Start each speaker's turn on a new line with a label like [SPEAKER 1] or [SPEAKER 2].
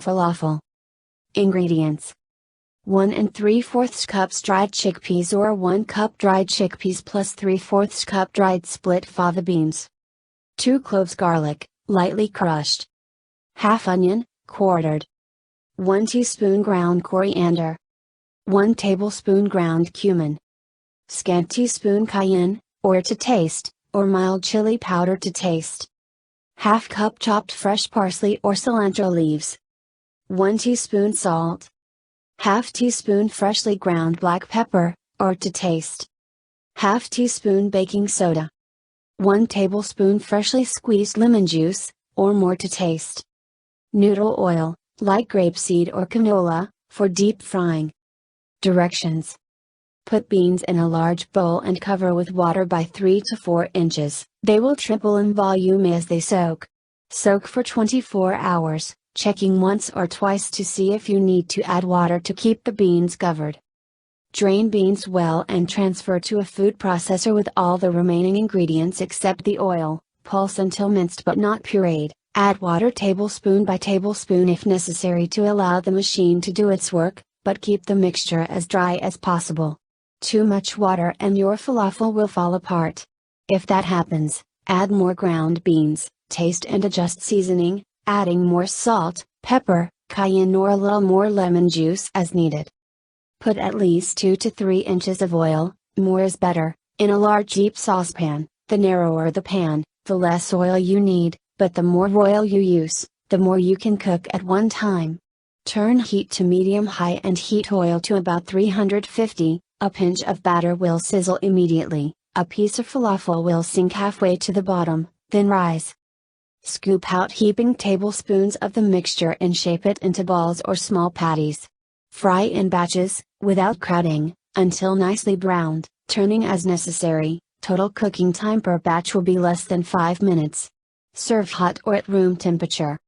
[SPEAKER 1] Falafel. Ingredients: 1 3/4 cups dried chickpeas or 1 cup dried chickpeas plus 3/4 cup dried split fava beans. 2 cloves garlic, lightly crushed. Half onion, quartered. 1 teaspoon ground coriander. 1 tablespoon ground cumin. Scant teaspoon cayenne, or to taste, or mild chili powder to taste. Half cup chopped fresh parsley or cilantro leaves. 1 teaspoon salt. Half teaspoon freshly ground black pepper, or to taste. Half teaspoon baking soda. 1 tablespoon freshly squeezed lemon juice, or more to taste. Noodle oil, like grapeseed or canola, for deep frying. Directions: put beans in a large bowl and cover with water by 3 to 4 inches. They will triple in volume as they soak. Soak for 24 hours, checking once or twice to see if you need to add water to keep the beans covered. Drain beans well and transfer to a food processor with all the remaining ingredients except the oil. Pulse until minced but not pureed. Add water tablespoon by tablespoon if necessary to allow the machine to do its work, but keep the mixture as dry as possible. Too much water and your falafel will fall apart. If that happens, add more ground beans. Taste and adjust seasoning, adding more salt, pepper, cayenne or a little more lemon juice as needed. Put at least 2 to 3 inches of oil, more is better, in a large deep saucepan. The narrower the pan, the less oil you need, but the more oil you use, the more you can cook at one time. Turn heat to medium-high and heat oil to about 350, a pinch of batter will sizzle immediately, a piece of falafel will sink halfway to the bottom, then rise. Scoop out heaping tablespoons of the mixture and shape it into balls or small patties. Fry in batches, without crowding, until nicely browned, turning as necessary. Total cooking time per batch will be less than 5 minutes. Serve hot or at room temperature.